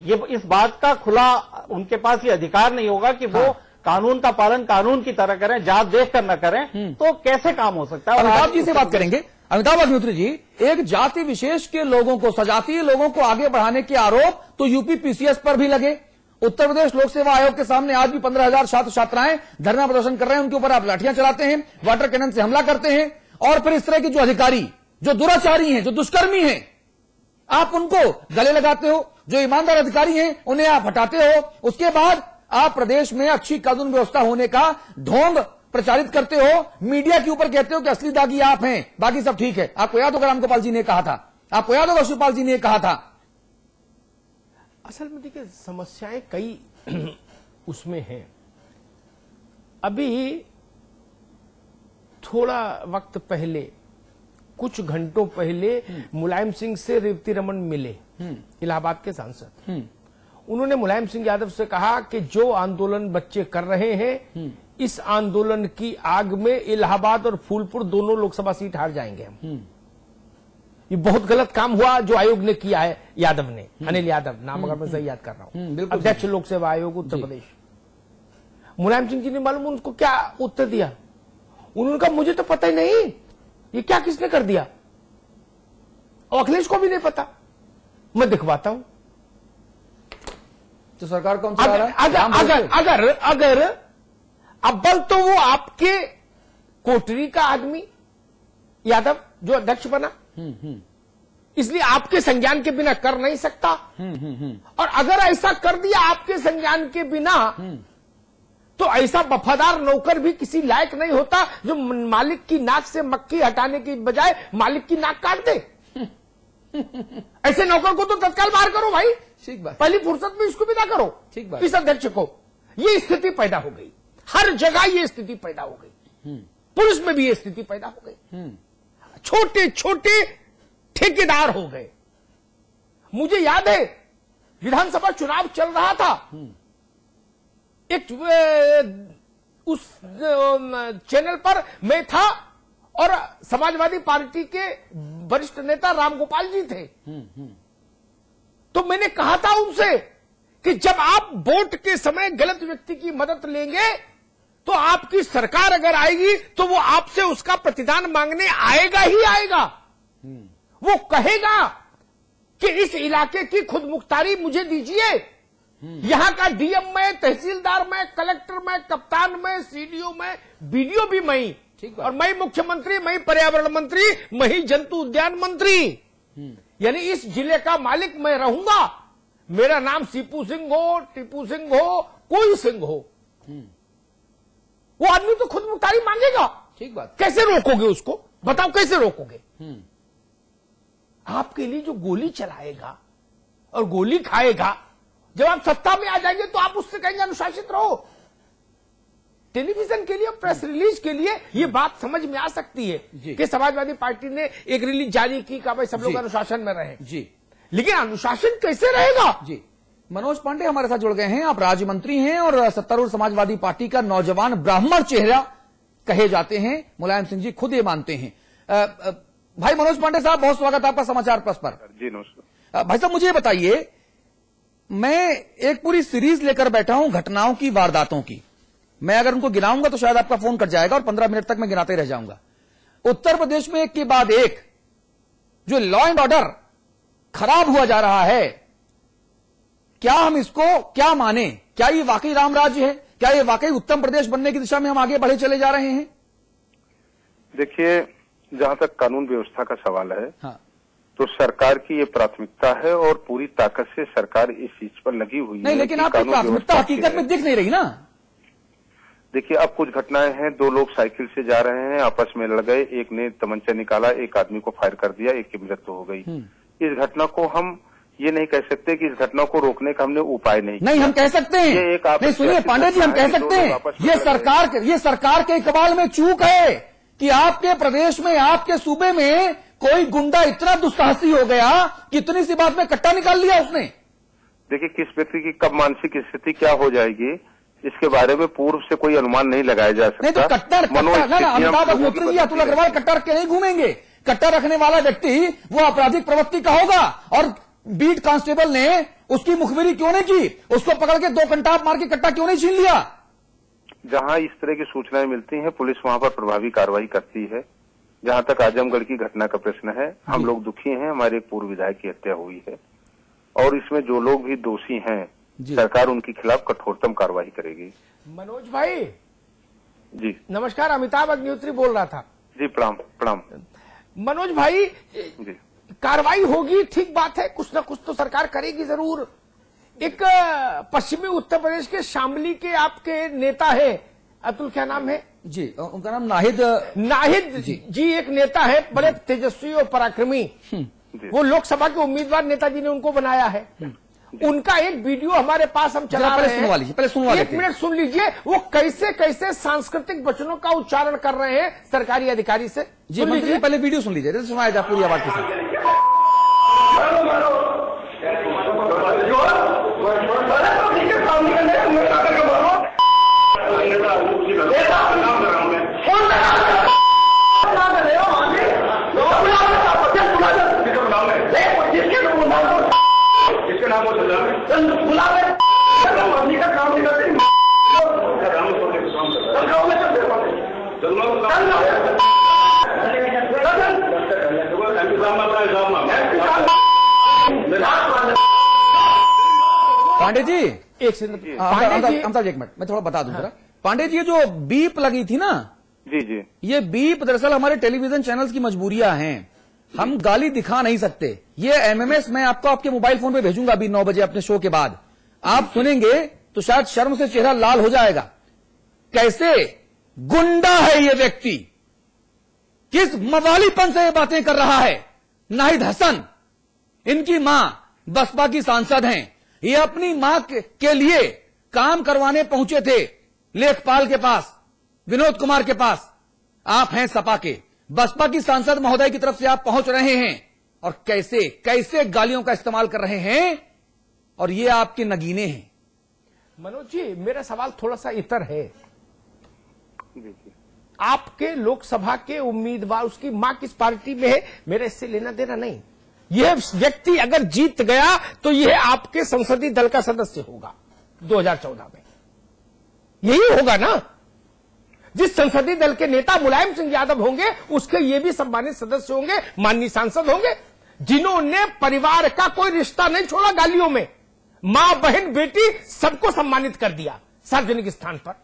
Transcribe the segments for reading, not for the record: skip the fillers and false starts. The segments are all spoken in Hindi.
ये इस बात का खुला उनके पास ये अधिकार नहीं होगा कि वो कानून का पालन कानून की तरह करें, जात देख कर न करें, तो कैसे काम हो सकता है। अमिताभ जी से बात करेंगे। अमिताभ अग्निहोत्री जी, एक जाति विशेष के लोगों को, सजातीय लोगों को आगे बढ़ाने के आरोप तो यूपी पीसीएस पर भी लगे। उत्तर प्रदेश लोक सेवा आयोग के सामने आज भी 15,000 छात्र छात्राएं धरना प्रदर्शन कर रहे हैं, उनके ऊपर आप लाठियां चलाते हैं, वाटर कैनन से हमला करते हैं, और फिर इस तरह के जो अधिकारी, जो दुराचारी हैं, जो दुष्कर्मी हैं, आप उनको गले लगाते हो। जो ईमानदार अधिकारी हैं उन्हें आप हटाते हो। उसके बाद आप प्रदेश में अच्छी कानून व्यवस्था होने का ढोंग प्रचारित करते हो, मीडिया के ऊपर कहते हो कि असली दागी आप हैं, बाकी सब ठीक है। आपको याद होगा रामगोपाल जी ने कहा था, आपको याद होगा शिवपाल जी ने कहा था। असल में देखिए समस्याएं कई उसमें हैं। अभी थोड़ा वक्त पहले, कुछ घंटों पहले मुलायम सिंह से रेवती रमन मिले, इलाहाबाद के सांसद। उन्होंने मुलायम सिंह यादव से कहा कि जो आंदोलन बच्चे कर रहे हैं, इस आंदोलन की आग में इलाहाबाद और फूलपुर दोनों लोकसभा सीट हार जाएंगे हम। ये बहुत गलत काम हुआ जो आयोग ने किया है, यादव ने, अनिल यादव नाम अगर मैं सही याद कर रहा हूं, अध्यक्ष लोक सेवा आयोग उत्तर प्रदेश। मुलायम सिंह जी ने मालूम उनको क्या उत्तर दिया? उन्होंने कहा मुझे तो पता ही नहीं ये क्या किसने कर दिया, और अखिलेश को भी नहीं पता, मैं दिखवाता हूं। तो सरकार कौन चला रहा है? अगर अव्वल तो वो आपके कोटरी का आदमी यादव जो अध्यक्ष बना, इसलिए आपके संज्ञान के बिना कर नहीं सकता। और अगर ऐसा कर दिया आपके संज्ञान के बिना, तो ऐसा वफादार नौकर भी किसी लायक नहीं होता जो मालिक की नाक से मक्खी हटाने की बजाय मालिक की नाक काट दे। ऐसे नौकर को तो तत्काल बाहर करो भाई, ठीक बात। पहली फुर्सत में इसको विदा करो, ठीक बात। इस अध्यक्ष को ये स्थिति पैदा हो गई, हर जगह ये स्थिति पैदा हो गई, पुलिस में भी ये स्थिति पैदा हो गई, छोटे छोटे ठेकेदार हो गए। मुझे याद है विधानसभा चुनाव चल रहा था, एक उस चैनल पर मैं था और समाजवादी पार्टी के वरिष्ठ नेता रामगोपाल जी थे। तो मैंने कहा था उनसे कि जब आप वोट के समय गलत व्यक्ति की मदद लेंगे तो आपकी सरकार अगर आएगी तो वो आपसे उसका प्रतिदान मांगने आएगा ही आएगा। वो कहेगा कि इस इलाके की खुद मुख्तारी मुझे दीजिए, यहां का डीएम में, तहसीलदार में, कलेक्टर में, कप्तान में, सीडीओ में, बीडीओ भी मैं ही, और मैं मैं मैं पर्यावरण मंत्री, मैं जंतु उद्यान मंत्री, यानी इस जिले का मालिक मैं रहूंगा। मेरा नाम सीपू सिंह हो, टीपू सिंह हो, कोई सिंह हो, वो आदमी तो खुद मुख्तारी मांगेगा। ठीक बात। कैसे रोकोगे उसको? बताओ कैसे रोकोगे? आपके लिए जो गोली चलाएगा और गोली खाएगा, जब आप सत्ता में आ जाएंगे तो आप उससे कहेंगे अनुशासित रहो। टेलीविजन के लिए, प्रेस रिलीज के लिए ये बात समझ में आ सकती है कि समाजवादी पार्टी ने एक रिलीज जारी की कि भाई सब लोग अनुशासन में रहे जी, लेकिन अनुशासन कैसे रहेगा जी। मनोज पांडे हमारे साथ जुड़ गए हैं, आप राज्य मंत्री हैं और सत्तारूढ़ समाजवादी पार्टी का नौजवान ब्राह्मण चेहरा कहे जाते हैं, मुलायम सिंह जी खुद ये मानते हैं। भाई मनोज पांडे साहब, बहुत स्वागत आपका समाचार प्लस पर। जी नमस्कार। भाई साहब मुझे बताइए, मैं एक पूरी सीरीज लेकर बैठा हूं घटनाओं की, वारदातों की। मैं अगर उनको गिनाऊंगा तो शायद आपका फोन कट जाएगा और 15 मिनट तक मैं गिनाते रह जाऊंगा। उत्तर प्रदेश में एक के बाद एक जो लॉ एंड ऑर्डर खराब हुआ जा रहा है, क्या हम इसको क्या माने? क्या ये वाकई राम राज्य है? क्या ये वाकई उत्तम प्रदेश बनने की दिशा में हम आगे बढ़े चले जा रहे हैं? देखिए, जहां तक कानून व्यवस्था का सवाल है, हाँ। तो सरकार की ये प्राथमिकता है और पूरी ताकत से सरकार इस चीज पर लगी हुई है। नहीं, लेकिन आपकी प्राथमिकता हकीकत में दिख नहीं रही ना। देखिए, अब कुछ घटनाएं हैं, दो लोग साइकिल से जा रहे हैं, आपस में लड़ गए, एक ने तमंचा निकाला, एक आदमी को फायर कर दिया, एक की मृत्यु हो गई। इस घटना को हम ये नहीं कह सकते कि इस घटना को रोकने का हमने उपाय नहीं हम कह सकते हैं। नहीं सुनिए पांडे जी, हम कह सकते हैं ये सरकार के इकबाल में चूक है कि आपके प्रदेश में, आपके सूबे में कोई गुंडा इतना दुस्साहसी हो गया कि इतनी सी बात में कट्टा निकाल लिया उसने। देखिए, किस व्यक्ति की कब मानसिक स्थिति क्या हो जाएगी, इसके बारे में पूर्व से कोई अनुमान नहीं लगाया जा सकता। नहीं तो अमिताभ अग्निहोत्री जी, अतुल अग्रवाल कट्टा रख के नहीं घूमेंगे। कट्टा रखने वाला व्यक्ति वो आपराधिक प्रवृत्ति का होगा, और बीट कांस्टेबल ने उसकी मुखबिरी क्यों नहीं की? उसको पकड़ के 2 कंटाप मार के कट्टा क्यों नहीं छीन लिया? जहां इस तरह की सूचनाएं मिलती हैं पुलिस वहां पर प्रभावी कार्रवाई करती है। जहां तक आजमगढ़ की घटना का प्रश्न है, हम लोग दुखी हैं, हमारे एक पूर्व विधायक की हत्या हुई है और इसमें जो लोग भी दोषी हैं सरकार उनके खिलाफ कठोरतम कार्रवाई करेगी। मनोज भाई जी नमस्कार, अमिताभ अग्निहोत्री बोल रहा था जी। प्रणाम। मनोज भाई जी कार्रवाई होगी, ठीक बात है, कुछ ना कुछ तो सरकार करेगी जरूर। एक पश्चिमी उत्तर प्रदेश के शामली के आपके नेता है, अतुल क्या नाम है जी? उनका नाम नाहिद जी एक नेता है, बड़े तेजस्वी और पराक्रमी। वो लोकसभा के उम्मीदवार नेताजी ने उनको बनाया है। उनका एक वीडियो हमारे पास हम चला रहे हैं, पहले सुनवा लीजिए। 1 मिनट सुन लीजिए, वो कैसे कैसे सांस्कृतिक वचनों का उच्चारण कर रहे हैं सरकारी अधिकारी से। जी मंत्री जी, पहले वीडियो सुन लीजिए, जैसे सुनाया जाए पूरी आवाज के साथ। पांडे जी एक सेकंड, एक मिनट मैं थोड़ा बता दूं जरा। पांडे जी, जो बीप लगी थी ना, जी ये बीप दरअसल हमारे टेलीविजन चैनल्स की मजबूरियां हैं। हम गाली दिखा नहीं सकते। ये एमएमएस मैं आपको आपके मोबाइल फोन पे भेजूंगा अभी 9 बजे अपने शो के बाद। आप सुनेंगे तो शायद शर्म से चेहरा लाल हो जाएगा। कैसे गुंडा है ये व्यक्ति, किस मवालीपन से ये बातें कर रहा है। नाहिद हसन, इनकी मां बसपा की सांसद हैं। ये अपनी मां के लिए काम करवाने पहुंचे थे लेखपाल के पास, विनोद कुमार के पास। आप हैं सपा के, बसपा की सांसद महोदय की तरफ से आप पहुंच रहे हैं और कैसे कैसे गालियों का इस्तेमाल कर रहे हैं, और ये आपके नगीने हैं। मनोज जी, मेरा सवाल थोड़ा सा इतर है। जी। आपके लोकसभा के उम्मीदवार, उसकी मां किस पार्टी में है, मेरा इससे लेना देना नहीं। यह व्यक्ति अगर जीत गया तो यह आपके संसदीय दल का सदस्य होगा 2014 में। यही होगा ना। जिस संसदीय दल के नेता मुलायम सिंह यादव होंगे, उसके ये भी सम्मानित सदस्य होंगे, माननीय सांसद होंगे, जिन्होंने परिवार का कोई रिश्ता नहीं छोड़ा गालियों में। मां, बहन, बेटी सबको सम्मानित कर दिया सार्वजनिक स्थान पर।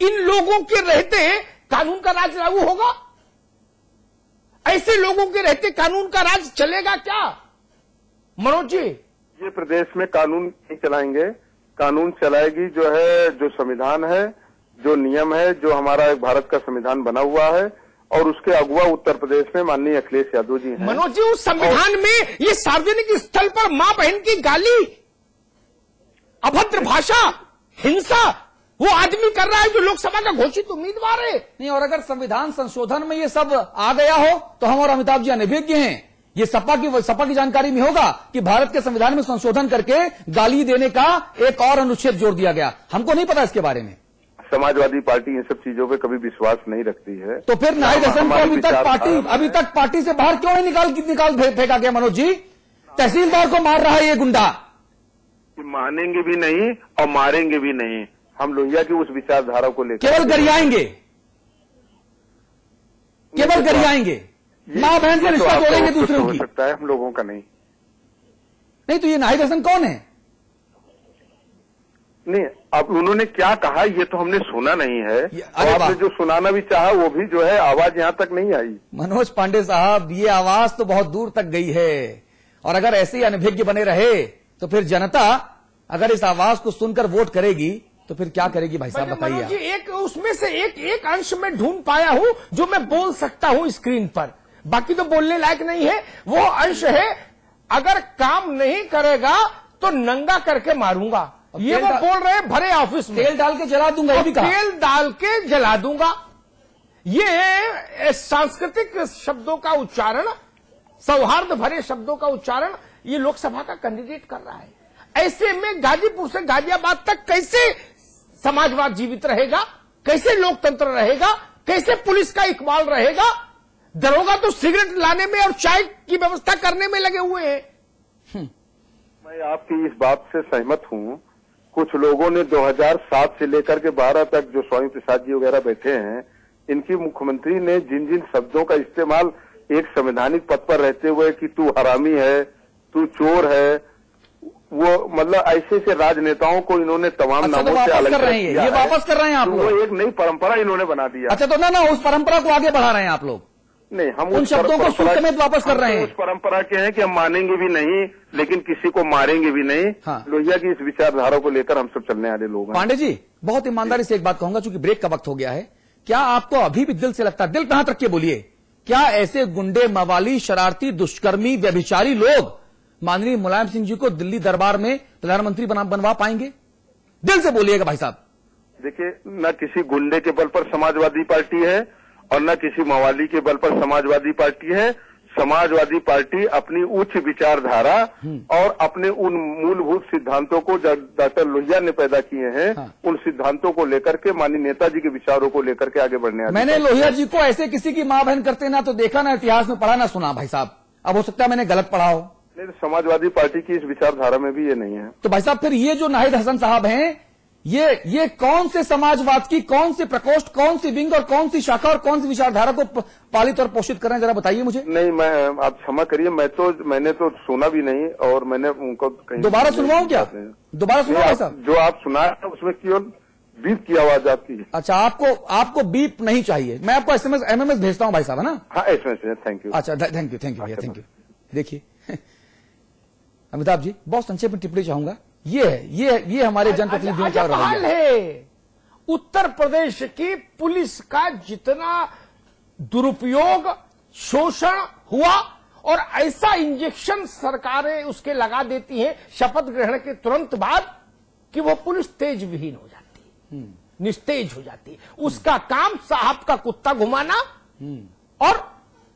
इन लोगों के रहते कानून का राज लागू होगा? ऐसे लोगों के रहते कानून का राज चलेगा क्या? मनोज जी, ये प्रदेश में कानून नहीं चलाएंगे। कानून चलाएगी जो है, जो संविधान है, जो नियम है, जो हमारा भारत का संविधान बना हुआ है, और उसके अगुवा उत्तर प्रदेश में माननीय अखिलेश यादव जी हैं। मनोज जी, उस संविधान में ये सार्वजनिक स्थल पर मां बहन की गाली, अभद्र भाषा, हिंसा वो आदमी कर रहा है जो लोकसभा का घोषित उम्मीदवार है। नहीं, और अगर संविधान संशोधन में ये सब आ गया हो तो हम और अमिताभ जी अनभिज्ञ हैं। ये सपा की जानकारी में होगा कि भारत के संविधान में संशोधन करके गाली देने का एक और अनुच्छेद जोड़ दिया गया। हमको नहीं पता इसके बारे में। समाजवादी पार्टी इन सब चीजों पे कभी विश्वास नहीं रखती है। तो फिर नाहिद हसन को अभी तक पार्टी से बाहर क्यों नहीं निकाल फेंका गया? मनोज जी, तहसीलदार को मार रहा है ये गुंडा। मानेंगे भी नहीं और मारेंगे भी नहीं। हम लोहिया की उस विचारधारा को लेकर केवल गरियाएंगे, मां बहन से रिश्ता तोड़ेंगे दूसरों की। हो सकता है, हम लोगों का नहीं। तो ये नाहिद हसन कौन है? नहीं, अब उन्होंने क्या कहा ये तो हमने सुना नहीं है। और आपने जो सुनाना भी चाहा वो भी जो है आवाज यहां तक नहीं आई। मनोज पांडे साहब, ये आवाज तो बहुत दूर तक गई है, और अगर ऐसे ही अनभिज्ञ बने रहे तो फिर जनता अगर इस आवाज को सुनकर वोट करेगी तो फिर क्या करेगी भाई साहब, बताइए। जी, एक उसमें से एक अंश में ढूंढ पाया हूं जो मैं बोल सकता हूं स्क्रीन पर, बाकी तो बोलने लायक नहीं है। वो अंश है, अगर काम नहीं करेगा तो नंगा करके मारूंगा। ये वो बोल रहे हैं भरे ऑफिस में, तेल डाल के जला दूंगा, ये भी कहा। तेल डाल के जला दूंगा। ये सांस्कृतिक शब्दों का उच्चारण, सौहार्द भरे शब्दों का उच्चारण ये लोकसभा का कैंडिडेट कर रहा है। ऐसे में गाजीपुर से गाजियाबाद तक कैसे समाजवाद जीवित रहेगा, कैसे लोकतंत्र रहेगा, कैसे पुलिस का इकबाल रहेगा? दरोगा तो सिगरेट लाने में और चाय की व्यवस्था करने में लगे हुए हैं। मैं आपकी इस बात से सहमत हूँ। कुछ लोगों ने 2007 से लेकर के 12 तक जो स्वामी प्रसाद जी वगैरह बैठे हैं, इनकी मुख्यमंत्री ने जिन जिन शब्दों का इस्तेमाल एक संवैधानिक पद पर रहते हुए कि तू हरामी है, तू चोर है, वो मतलब ऐसे से राजनेताओं को इन्होंने तमाम नामों से अलग कर रहे हैं। ये वापस कर रहे हैं आप लोग। वो एक नई परंपरा इन्होंने बना दिया। अच्छा, तो ना उस परंपरा को आगे बढ़ा रहे हैं आप लोग? नहीं, हम उन शब्दों को सूत्र समेत वापस कर रहे हैं। उस परंपरा के हैं कि हम मानेंगे भी नहीं, लेकिन किसी को मारेंगे भी नहीं। हाँ। लोहिया की इस विचारधारा को लेकर हम सब चलने वाले लोग हैं। पांडे जी, बहुत ईमानदारी से एक बात कहूंगा, चूंकि ब्रेक का वक्त हो गया है। क्या आपको अभी भी दिल से लगता है, दिल कहां तक के बोलिए, क्या ऐसे गुंडे, मवाली, शरारती, दुष्कर्मी, व्यभिचारी लोग माननीय मुलायम सिंह जी को दिल्ली दरबार में प्रधानमंत्री बनवा पाएंगे? दिल से बोलिएगा भाई साहब। देखिए, न किसी गुंडे के बल पर समाजवादी पार्टी है और न किसी मवाली के बल पर समाजवादी पार्टी है। समाजवादी पार्टी अपनी उच्च विचारधारा और अपने उन मूलभूत सिद्धांतों को डॉक्टर लोहिया ने पैदा किए हैं, हाँ। उन सिद्धांतों को लेकर के माननीय नेताजी के विचारों को लेकर के आगे बढ़ने वाली। मैंने लोहिया जी को ऐसे किसी की मां बहन करते ना तो देखा, ना इतिहास में पढ़ा, ना सुना भाई साहब। अब हो सकता है मैंने गलत पढ़ा हो। नहीं, समाजवादी पार्टी की इस विचारधारा में भी ये नहीं है। तो भाई साहब, फिर ये जो नाहिद हसन साहब हैं, ये कौन से समाजवाद की कौन सी प्रकोष्ठ, कौन सी विंग और कौन सी शाखा और कौन सी विचारधारा को पालित और पोषित कर रहे हैं, जरा बताइए मुझे। नहीं, मैं आप क्षमा करिए, मैंने तो सुना भी नहीं और मैंने उनको कहीं। दोबारा सुनवाऊं क्या? दोबारा सुनवाऊं भाई साहब? जो आप सुना है उसमें केवल बीप की आवाज आती है। अच्छा, आपको बीप नहीं चाहिए। मैं आपको एमएमएस भेजता हूं भाई साहब, है ना? हाँ, एसएमएस। Thank you. अच्छा, थैंक यू भैया, थैंक यू। देखिए अमिताभ जी, बहुत संक्षेप में टिप्पणी चाहूंगा। ये हमारे जनप्रतिनिधियों का रवैया है। उत्तर प्रदेश की पुलिस का जितना दुरुपयोग, शोषण हुआ और ऐसा इंजेक्शन सरकारें उसके लगा देती हैं शपथ ग्रहण के तुरंत बाद कि वो पुलिस तेज विहीन हो जाती है, निस्तेज हो जाती है। उसका काम साहब का कुत्ता घुमाना और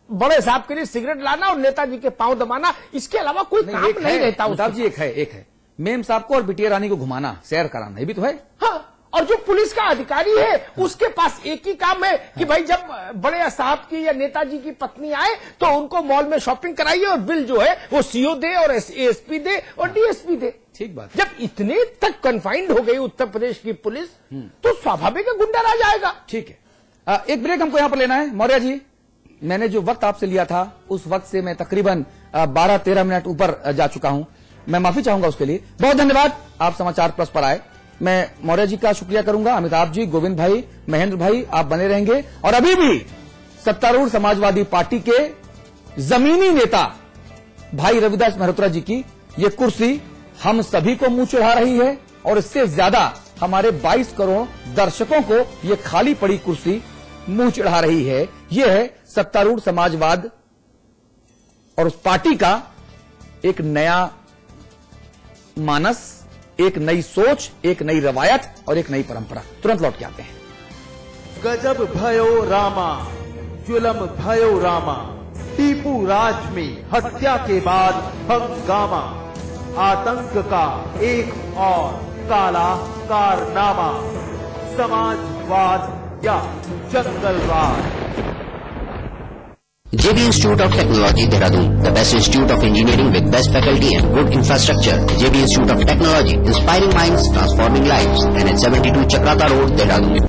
बड़े साहब के लिए सिगरेट लाना और नेताजी के पांव दबाना, इसके अलावा कोई काम नहीं रहता। अमिताभ जी, एक है मेम साहब को और बिटिया रानी को घुमाना, सैर कराना, ये भी तो है। हाँ, और जो पुलिस का अधिकारी है उसके पास एक ही काम है कि भाई जब बड़े साहब की या नेताजी की पत्नी आए तो उनको मॉल में शॉपिंग कराइए और बिल जो है वो सीओ दे और एसपी दे और डीएसपी दे। ठीक बात। जब इतने तक कन्फाइंड हो गई उत्तर प्रदेश की पुलिस तो स्वाभाविक है गुंडा रह जाएगा। ठीक है, एक ब्रेक हमको यहां पर लेना है। मौर्य जी, मैंने जो वक्त आपसे लिया था उस वक्त से मैं तकरीबन 12-13 मिनट ऊपर जा चुका हूं। मैं माफी चाहूंगा उसके लिए। बहुत धन्यवाद, आप समाचार प्लस पर आए। मैं मौर्य जी का शुक्रिया करूंगा। अमिताभ जी, गोविंद भाई, महेंद्र भाई, आप बने रहेंगे। और अभी भी सत्तारूढ़ समाजवादी पार्टी के जमीनी नेता भाई रविदास मेहरोत्रा जी की ये कुर्सी हम सभी को मुंह चढ़ा रही है और इससे ज्यादा हमारे 22 करोड़ दर्शकों को ये खाली पड़ी कुर्सी मुंह चढ़ा रही है। यह है सत्तारूढ़ समाजवाद और उस पार्टी का एक नया मानस, एक नई सोच, एक नई रवायत और एक नई परंपरा। तुरंत लौट के आते हैं। गजब भयो रामा, जुलम भयो रामा, टीपू राज में हत्या के बाद हंगामा, आतंक का एक और काला कारनामा, समाजवाद या जंगलवाद। JB Institute of Technology, Dehradun, the best institute of engineering with best faculty and good infrastructure. JB Institute of Technology, inspiring minds, transforming lives. NH 72 Chakrata Road, Dehradun.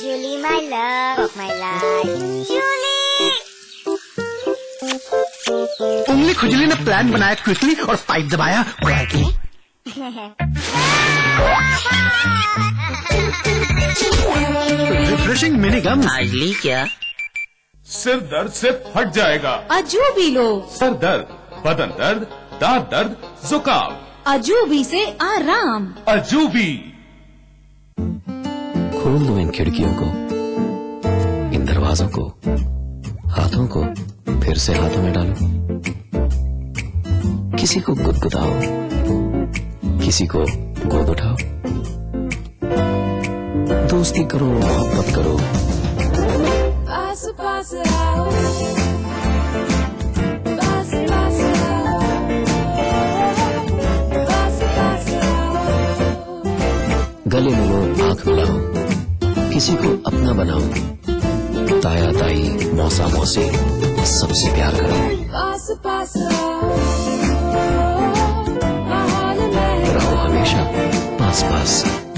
Julie, my love of my life. Julie! उंगली खुजली ने प्लान बनाया क्विकली और पाइप दबाया क्विकली। रिफ्रेशिंग मिनी गम। आजली क्या? सिर दर्द से फट जाएगा। अजूबी लो। सर दर्द, बदन दर्द, दांत दर्द, जुकाम, अजूबी से आराम। अजूबी। खोल दो इन खिड़कियों को, इन दरवाजों को, हाथों को फिर से हाथों में डालो। किसी को गुदगुदाओ, किसी को गोद उठाओ, दोस्ती करो, मोहब्बत करो। पास पास आओ, पास पास आओ, पास पास आओ। गले मिलो, आंख मिलाओ, किसी को अपना बनाओ। ताया ताई, मौसा मौसी, सबसे प्यार करो। पास पास आओ। आसपास।